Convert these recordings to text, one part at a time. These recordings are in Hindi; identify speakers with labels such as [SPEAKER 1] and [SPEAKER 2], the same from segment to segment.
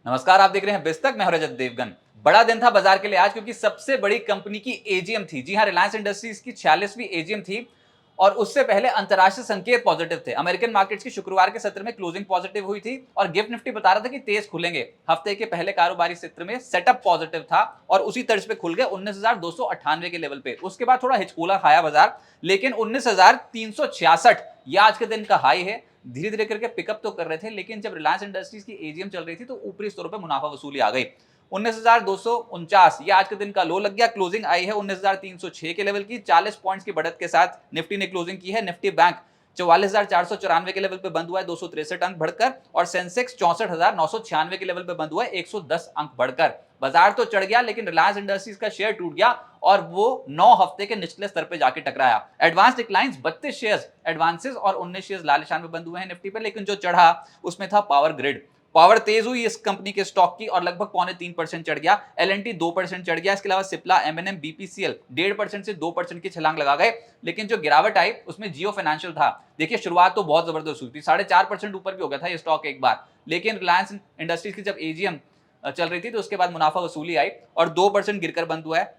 [SPEAKER 1] नमस्कार, आप देख रहे हैं बिस्तक। मैं हूं रजत देवगन। बड़ा दिन था बाजार के लिए आज, क्योंकि सबसे बड़ी कंपनी की एजीएम थी। जी हां, रिलायंस इंडस्ट्रीज की 46वीं एजीएम थी और उससे पहले अंतरराष्ट्रीय संकेत पॉजिटिव थे। अमेरिकन मार्केट्स की शुक्रवार के सत्र में क्लोजिंग पॉजिटिव हुई थी और गिफ्ट निफ्टी बता रहा था कि तेज खुलेंगे। हफ्ते के पहले कारोबारी सत्र में सेटअप पॉजिटिव था और उसी तर्ज पे खुल गए 19,298 के लेवल पे। उसके बाद थोड़ा हिचकोला खाया बाजार, लेकिन 19,366 ये आज के दिन का हाई है। धीरे धीरे करके पिकअप तो कर रहे थे, लेकिन जब रिलायंस इंडस्ट्रीज की एजीएम चल रही थी तो ऊपरी स्तरों पर मुनाफा वसूली आ गई। 19,249 ये आज के दिन का लो लग गया। क्लोजिंग आई है 19,306 के लेवल की। 40 पॉइंट्स की बढ़त के साथ निफ्टी ने क्लोजिंग की है। निफ्टी बैंक 44,494 के लेवल पे बंद हुआ है 263 अंक बढ़कर, और सेंसेक्स 64,996 के लेवल पे बंद हुआ है 110 अंक बढ़कर। बाजार तो चढ़ गया, लेकिन रिलायंस इंडस्ट्रीज का शेयर टूट गया और वो 9 हफ्ते के निचले स्तर पे जाके टकराया। एडवांस डिक्लाइंस 32 शेयर्स एडवांसेस और 19 शेयर्स लालिशान में बंद हुए हैं निफ्टी पे, लेकिन जो चढ़ा उसमें था पावर ग्रिड। पावर तेज हुई इस कंपनी के स्टॉक की और लगभग 0.3% चढ़ गया। एलएनटी 2% चढ़ गया। इसके अलावा सिप्ला, एमएनएम, बीपीसीएल 1.5% से 2% की छलांग लगा गए। लेकिन जो गिरावट आई उसमें जियो फाइनेंशियल था। देखिए, शुरुआत तो बहुत जबरदस्त हुई थी, 4.5% ऊपर भी हो गया था ये स्टॉक एक बार, लेकिन रिलायंस इंडस्ट्रीज की जब एजीएम चल रही थी तो उसके बाद मुनाफा वसूली आई और 2% गिरकर बंद हुआ है।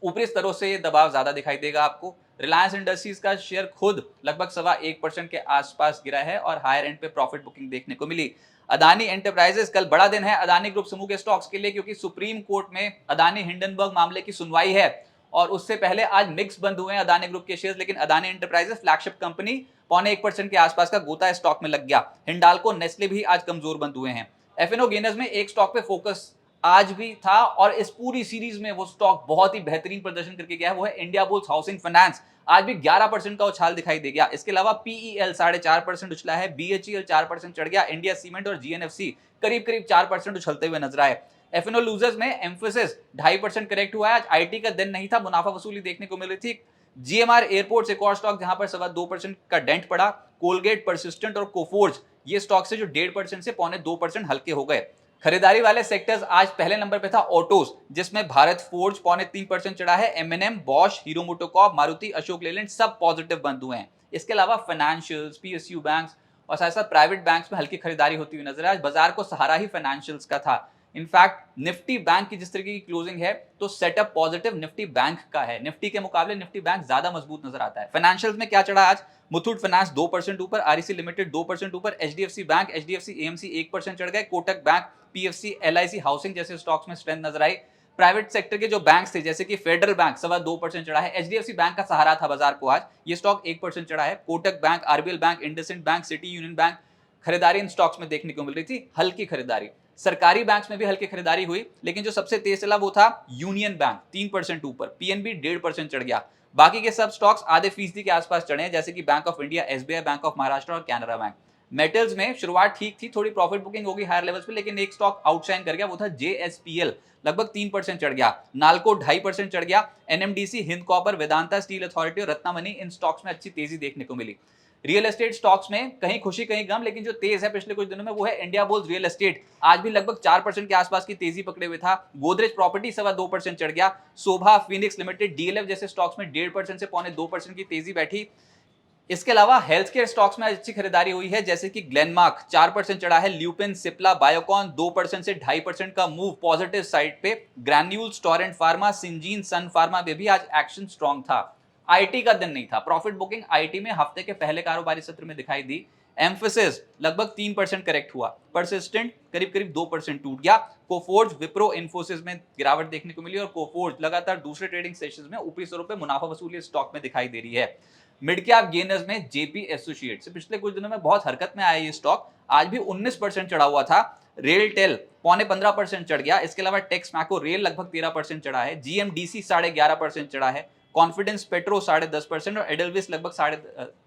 [SPEAKER 1] ऊपरी स्तरों से ये दबाव ज्यादा दिखाई देगा आपको। रिलायंस इंडस्ट्रीज का शेयर खुद लगभग 1.25% के आसपास गिरा है और हायर एंड पे प्रॉफिट बुकिंग देखने को मिली। अदानी एंटरप्राइजेस, कल बड़ा दिन है अदानी ग्रुप समूह के स्टॉक्स के लिए, क्योंकि सुप्रीम कोर्ट में अदानी हिंडनबर्ग मामले की सुनवाई है और उससे पहले आज मिक्स बंद हुए हैं अदानी ग्रुप के शेयर। लेकिन अदानी एंटरप्राइजेस फ्लैगशिप कंपनी 0.25% के आसपास का गोता स्टॉक में लग गया। हिंडाल्को, नेस्ले भी आज कमजोर बंद हुए हैं। एफएनओ गेनर्स में एक स्टॉक पे फोकस आज भी था और इस पूरी सीरीज में वो स्टॉक बहुत ही बेहतरीन प्रदर्शन करके गया है, वो है इंडिया बुल्स हाउसिंग फाइनेंस। आज भी 11% का उछाल दिखाई दे गया। इसके अलावा पीईएल 4.5% उछला है, बीएचईएल 4% चढ़ गया, इंडिया सीमेंट और जीएनएफसी करीब करीब 4% उछलते हुए नजर आए। एफएनओ लूजर्स में एम्फोसिस 2.5% करेक्ट हुआ है। आज आईटी का दिन नहीं था, मुनाफा वसूली देखने को मिल रही थी। जीएमआर एयरपोर्ट्स एक और स्टॉक जहां पर 2.25% का डेंट पड़ा। कोलगेट, परसिस्टेंट और कोफोर्ज ये स्टॉक से जो 1.5% से 0.2% हल्के हो गए। खरीदारी वाले सेक्टर्स आज पहले नंबर पे था ऑटोज, जिसमें भारत फोर्ज 0.3% चढ़ा है। एमएनएम, Bosch, Hero MotoCorp, Maruti, Ashok Leyland सब पॉजिटिव बंद हुए हैं। इसके अलावा फाइनेंशियल्स, पीएसयू बैंक्स और साथ साथ प्राइवेट बैंक्स में हल्की खरीदारी होती हुई नजर आई। बाजार को सहारा ही फाइनेंशियल्स का था। इनफैक्ट निफ्टी बैंक की जिस तरीके की क्लोजिंग है तो सेटअप पॉजिटिव निफ्टी बैंक का है। निफ्टी के मुकाबले निफ्टी बैंक ज्यादा मजबूत नजर आता है। फाइनेंशियल्स में क्या चढ़ा आज? मुथूट फाइनेंस 2% ऊपर, आरईसी लिमिटेड 2% ऊपर, एचडीएफसी बैंक, एचडीएफसी एएमसी 1% चढ़ गए। Kotak bank, PFC, LIC housing जैसे स्टॉक्स में स्ट्रेंथ नजर आई। प्राइवेट सेक्टर के जो बैंक्स थे जैसे कि फेडरल बैंक 2% चढ़ा है। एचडीएफसी बैंक का सहारा था बाजार को आज, ये स्टॉक 1% चढ़ा है। Kotak bank, RBL bank, IndusInd bank, city union bank, खरीदारी इन स्टॉक्स में देखने को मिल रही थी, हल्की खरीदारी। सरकारी बैंक्स में भी हल्की खरीदारी हुई, लेकिन जो सबसे तेज चला वो था यूनियन बैंक 3% ऊपर, पीएनबी 1.5% चढ़ गया। बाकी के सब स्टॉक्स आधे फीसदी के आसपास चढ़े हैं, जैसे कि bank of India, SBI, bank of Maharashtra और कैनरा बैंक। मेटल्स में शुरुआत ठीक थी, थोड़ी प्रॉफिट बुकिंग होगी हायर लेवल्स पे, लेकिन एक स्टॉक आउटशाइन कर गया, वो था जेएसपीएल, लगभग 3% चढ़ गया। नालको 2.5% चढ़ गया। NMDC, Hind copper, Vedanta steel authority और रत्नामनी इन स्टॉक्स में अच्छी तेजी देखने को मिली। रियल एस्टेट स्टॉक्स में कहीं खुशी कहीं गम, लेकिन जो तेज है पिछले कुछ दिनों में वो है इंडिया बुल्स रियल एस्टेट। आज भी लगभग 4% के आसपास की तेजी पकड़े हुए था। गोदरेज प्रॉपर्टी 2.25% चढ़ गया। शोभा, फिनिक्स लिमिटेड, डीएलएफ जैसे स्टॉक्स में 1.5% से 0.2% की तेजी बैठी। इसके अलावा हेल्थ केयर स्टॉक्स में अच्छी खरीदारी हुई है, जैसे कि ग्लेनमार्क 4% चढ़ा है। ल्यूपिन, सिप्ला, बायोकॉन 2% से 2.5% का मूव पॉजिटिव साइड पे। ग्रैन्यूल्स, टोरेंट फार्मा, सिंजीन, सन फार्मा में भी आज एक्शन स्ट्रॉन्ग था। आईटी का दिन नहीं था। प्रॉफिट बुकिंग आईटी में हफ्ते के पहले कारोबारी सत्र में दिखाई दी। एम्फोसिस लगभग 3% करेक्ट हुआ। परसिस्टेंट करीब करीब 2% टूट गया। कोफोर्ज, विप्रो, इन्फोसिस में गिरावट देखने को मिली और कोफोर्ज लगातार दूसरे ट्रेडिंग सेशंस में ऊपरी स्तरों पे मुनाफा वसूली स्टॉक में दिखाई दे रही है। मिड कैप गेनर्स में जेपी एसोसिएट्स पिछले कुछ दिनों में बहुत हरकत में आया ये स्टॉक, आज भी 19% चढ़ा हुआ था। रेलटेल 0.15% चढ़ गया। इसके अलावा टेक्स मैको रेल लगभग 13% चढ़ा है। जीएमडीसी 11.5% चढ़ा है। कॉन्फिडेंस पेट्रो 10.5% और एडलविस लगभग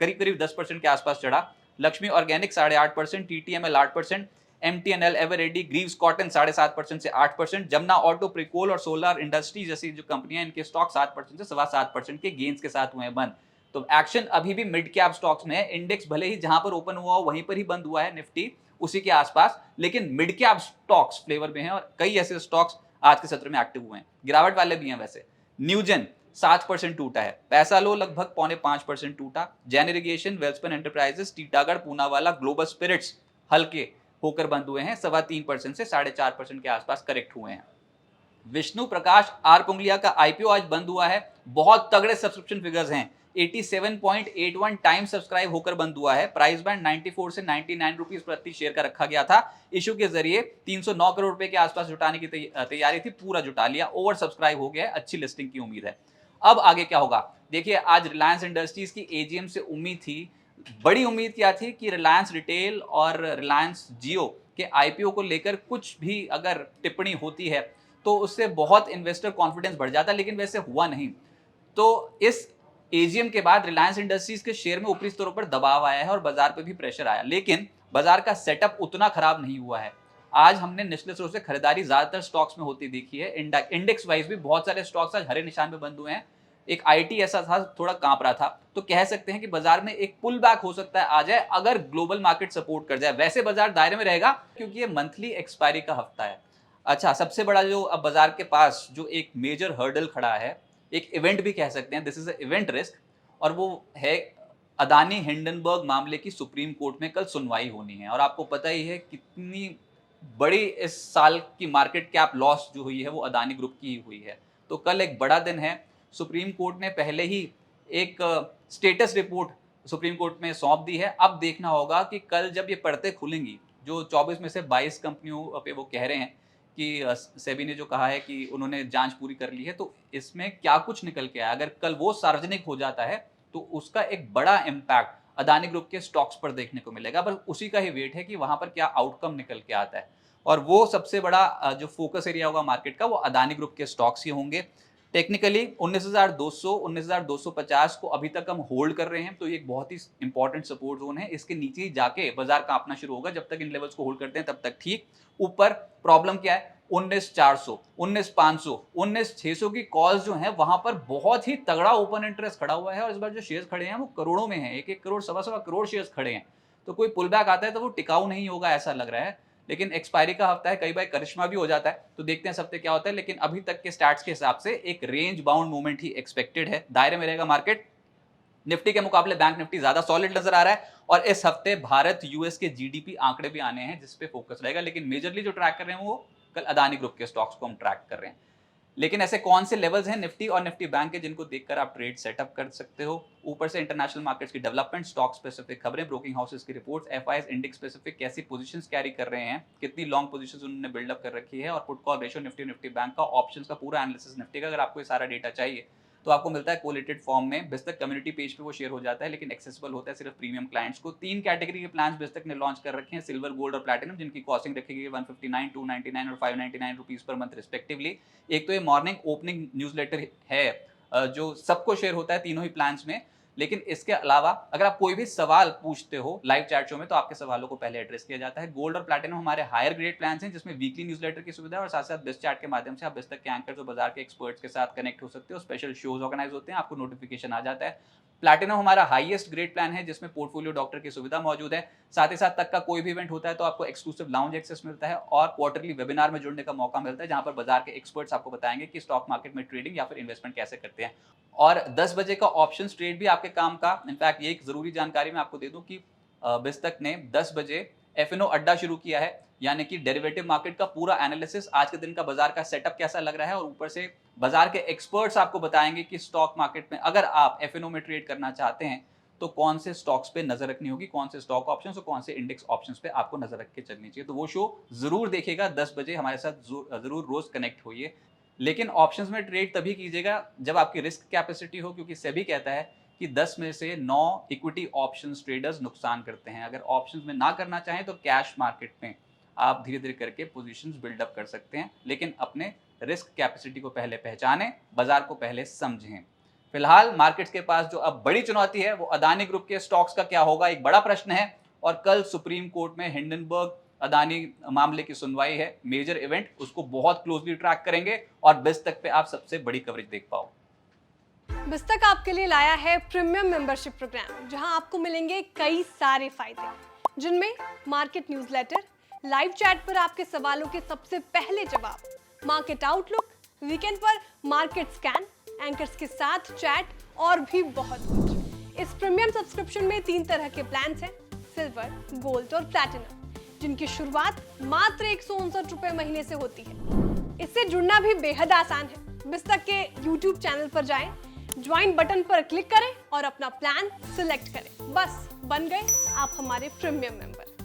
[SPEAKER 1] करीब करीब 10% के आसपास चढ़ा। Laxmi organic 8.5%, TTML 8%, MTNL, Eveready, Greaves Cotton 7.5% से 8%, जमुना ऑटो, प्रिकोल और सोलर इंडस्ट्री जैसी जो कंपनियां इनके स्टॉक 7% से 7.25% के गेन्स के साथ हुए हैं बंद। तो एक्शन अभी भी मिड कैप स्टॉक्स में है। इंडेक्स भले ही जहां पर ओपन हुआ हो वहीं पर ही बंद हुआ है, निफ्टी उसी के आसपास, लेकिन मिड कैप स्टॉक्स फ्लेवर में हैं और कई ऐसे स्टॉक्स आज के सत्र में एक्टिव हुए हैं। गिरावट वाले भी हैं वैसे। न्यूजन 7% टूटा है। पैसा लो लगभग 0.5% टूटा। Jain irrigation, Welspun enterprises, Titagarh, Poonawalla, global spirits हल्के। होकर बंद हुए हैं, 3.25% से 4.5% के आसपास करेक्ट हुए हैं। विष्णु प्रकाश आर पुंगलिया का आईपीओ आज बंद हुआ है, बहुत तगड़े सब्सक्रिप्शन फिगर्स हैं, 87.81 टाइम्स सब्सक्राइब होकर बंद हुआ है। प्राइस बैंड 94 से 99 रुपीस प्रति शेयर का रखा गया था। इशू के जरिए 309 करोड़ रुपए के आसपास जुटाने की तैयारी थी, पूरा जुटा लिया, ओवर सब्सक्राइब हो गया है, अच्छी लिस्टिंग की उम्मीद है। अब आगे क्या होगा देखिए, आज रिलायंस इंडस्ट्रीज की एजीएम से उम्मीद थी, बड़ी उम्मीद क्या थी कि रिलायंस रिटेल और रिलायंस जियो के आईपीओ को लेकर कुछ भी अगर टिप्पणी होती है तो उससे बहुत इन्वेस्टर कॉन्फिडेंस बढ़ जाता, लेकिन वैसे हुआ नहीं। तो इस एजीएम के बाद रिलायंस इंडस्ट्रीज के शेयर में ऊपरी स्तरों पर दबाव आया है और बाजार पे भी प्रेशर आया, लेकिन बाजार का सेटअप उतना खराब नहीं हुआ है। आज हमने निचले स्रोत से खरीदारी ज्यादातर स्टॉक्स में होती देखी है। इंडेक्स वाइज भी बहुत सारे स्टॉक्स आज हरे निशान में बंद हुए हैं। एक आईटी ऐसा था, थोड़ा कांप रहा था, तो कह सकते हैं कि बाजार में एक पुल बैक हो सकता है आ जाए अगर ग्लोबल मार्केट सपोर्ट कर जाए। वैसे बाजार दायरे में रहेगा क्योंकि ये मंथली एक्सपायरी का हफ्ता है। अच्छा, सबसे बड़ा जो अब बाजार के पास जो एक मेजर हर्डल खड़ा है, एक इवेंट भी कह सकते हैं, this is a event risk, और वो है अदानी हिंडनबर्ग मामले की सुप्रीम कोर्ट में कल सुनवाई होनी है। और आपको पता ही है कितनी बड़ी इस साल की मार्केट कैप लॉस जो हुई है वो अदानी ग्रुप की ही हुई है। तो कल एक बड़ा दिन है। सुप्रीम कोर्ट ने पहले ही एक स्टेटस रिपोर्ट सुप्रीम कोर्ट में सौंप दी है। अब देखना होगा कि कल जब ये परतें खुलेंगी, जो 24 में से 22 कंपनियों पे वो कह रहे हैं कि सेबी ने जो कहा है कि उन्होंने जांच पूरी कर ली है, तो इसमें क्या कुछ निकल के आया। अगर कल वो सार्वजनिक हो जाता है तो उसका एक बड़ा इम्पैक्ट अदानी ग्रुप के स्टॉक्स पर देखने को मिलेगा। बस उसी का ही वेट है कि वहां पर क्या आउटकम निकल के आता है, और वो सबसे बड़ा जो फोकस एरिया होगा मार्केट का वो अदानी ग्रुप के स्टॉक्स ही होंगे। टेक्निकली 19,200 19,250 को अभी तक हम होल्ड कर रहे हैं, तो ये एक बहुत ही इंपॉर्टेंट सपोर्ट जोन है। इसके नीचे ही जाके बाजार कांपना शुरू होगा। जब तक इन लेवल्स को होल्ड करते हैं तब तक ठीक। ऊपर प्रॉब्लम क्या है, 19,400 19,500 19,600 की कॉल्स जो हैं वहां पर बहुत ही तगड़ा ओपन इंटरेस्ट खड़ा हुआ है, और इस बार जो शेयर्स खड़े हैं वो करोड़ों में हैं, 1-1 करोड़ 1.25 करोड़ शेयर्स खड़े हैं। तो कोई पुल बैक आता है तो वो टिकाऊ नहीं होगा ऐसा लग रहा है, लेकिन एक्सपायरी का हफ्ता है, कई बार करिश्मा भी हो जाता है, तो देखते हैं इस हफ्ते क्या होता है। लेकिन अभी तक के स्टैट्स के हिसाब से एक रेंज बाउंड मूवमेंट ही एक्सपेक्टेड है, दायरे में रहेगा मार्केट। निफ्टी के मुकाबले बैंक निफ्टी ज्यादा सॉलिड नजर आ रहा है, और इस हफ्ते भारत यूएस के जीडीपी आंकड़े भी आने हैं जिस पे फोकस रहेगा। लेकिन मेजरली जो ट्रैक कर रहे हैं वो कल अदानी ग्रुप के स्टॉक्स को हम ट्रैक कर रहे हैं। लेकिन ऐसे कौन से लेवल्स हैं निफ्टी और निफ्टी बैंक के जिनको देखकर आप ट्रेड सेटअप कर सकते हो। ऊपर से इंटरनेशनल मार्केट्स की डेवलपमेंट, स्टॉक स्पेसिफिक खबरें, ब्रोकिंग हाउसेस की रिपोर्ट्स, एफआईएस इंडेक्स स्पेसिफिक कैसी पोजीशंस कैरी कर रहे हैं, कितनी लॉन्ग पोजीशंस उन्होंने बिल्डअप कर रखी है, और put call ratio Nifty Nifty bank का, ऑप्शंस का पूरा एनालिसिस निफ्टी का। अगर आपको ये सारा डेटा चाहिए तो आपको मिलता है कोलेटेड फॉर्म में। बिस्तक कम्युनिटी पेज पे वो शेयर हो जाता है, लेकिन एक्सेसिबल होता है सिर्फ प्रीमियम क्लाइंट्स को। 3 कैटेगरी के प्लान्स बिस्तक ने लॉन्च कर रखे हैं, सिल्वर, गोल्ड और प्लैटिनम, जिनकी कॉस्टिंग रखी गई है 159, 299 और 599 रुपीज पर मंथ रिस्पेक्टिवली। एक तो ये मॉर्निंग ओपनिंग न्यूज़लेटर है जो सबको शेयर होता है तीनों ही प्लान्स में। लेकिन इसके अलावा अगर आप कोई भी सवाल पूछते हो लाइव चैट शो में तो आपके सवालों को पहले एड्रेस किया जाता है। गोल्ड और प्लैटिनम हमारे हायर ग्रेड प्लान्स हैं जिसमें वीकली न्यूज़लेटर की सुविधा है, और साथ साथ बिस्ट चैट के माध्यम से आप बिस्तक के एंकर्स और बाजार के एक्सपर्ट्स के साथ कनेक्ट हो सकते हो। स्पेशल शोज ऑर्गेनाइज होते हैं, आपको नोटिफिकेशन आ जाता है। प्लैटिनम हमारा हाईएस्ट ग्रेड प्लान है जिसमें पोर्टफोलियो डॉक्टर की सुविधा मौजूद है। साथ ही साथ तक का कोई भी इवेंट होता है तो आपको एक्सक्लूसिव लाउंज एक्सेस मिलता है, और क्वार्टरली वेबिनार में जुड़ने का मौका मिलता है जहां पर बाजार के एक्सपर्ट्स आपको बताएंगे कि स्टॉक मार्केट में ट्रेडिंग या फिर इन्वेस्टमेंट कैसे करते हैं। और 10 बजे का ऑप्शंस ट्रेड भी आपके काम का। इनफैक्ट ये एक जरूरी जानकारी मैं आपको दे दूं कि बिस्तक ने 10 बजे एफएनओ अड्डा शुरू किया है, यानी कि डेरिवेटिव मार्केट का पूरा एनालिसिस, आज के दिन का बाजार का सेटअप कैसा लग रहा है, और ऊपर से बाजार के एक्सपर्ट्स आपको बताएंगे कि स्टॉक मार्केट में अगर आप एफएनओ में ट्रेड करना चाहते हैं तो कौन से स्टॉक्स पे नजर रखनी होगी, कौन से स्टॉक ऑप्शंस और कौन से इंडेक्स ऑप्शंस पे आपको नजर रख के चलनी चाहिए। तो वो शो जरूर देखिएगा 10 बजे, हमारे साथ जरूर रोज कनेक्ट होइए। लेकिन ऑप्शंस में ट्रेड तभी कीजिएगा जब आपकी रिस्क कैपेसिटी हो, क्योंकि सेबी कहता है कि 10 में से 9 इक्विटी ऑप्शंस ट्रेडर्स नुकसान करते हैं। अगर ऑप्शंस में ना करना चाहें तो कैश मार्केट में आप धीरे धीरे करके पोजीशंस बिल्डअप कर सकते हैं, लेकिन अपने रिस्क कैपेसिटी को पहले पहचानें, बाजार को पहले समझें। फिलहाल मार्केट्स के पास जो अब बड़ी चुनौती है वो अदानी ग्रुप के स्टॉक्स का क्या होगा, एक बड़ा प्रश्न है। और कल सुप्रीम कोर्ट में हिंडनबर्ग अदानी मामले की सुनवाई है, मेजर इवेंट, उसको बहुत क्लोजली ट्रैक करेंगे और बिस्तक पे आप सबसे बड़ी कवरेज देख पाओ।
[SPEAKER 2] बिस्तक आपके लिए लाया है प्रीमियम मेंबरशिप प्रोग्राम, जहां आपको मिलेंगे कई सारे फायदे, जिनमें मार्केट न्यूज़लेटर, लाइव चैट पर आपके सवालों के सबसे पहले जवाब, मार्केट आउटलुक, वीकेंड पर मार्केट स्कैन, एंकर्स के साथ चैट और भी बहुत कुछ। इस प्रीमियम सब्सक्रिप्शन में 3 तरह के प्लान्स हैं, सिल्वर, गोल्ड और प्लैटिनम। जिनकी शुरुआत मात्र 159 रुपए महीने से होती है। इससे जुड़ना भी बेहद आसान है। बिस्तक के YouTube चैनल पर जाएं, ज्वाइन बटन पर क्लिक करें और अपना प्लान सिलेक्ट करें। बस बन गए आप हमारे प्रीमियम मेंबर।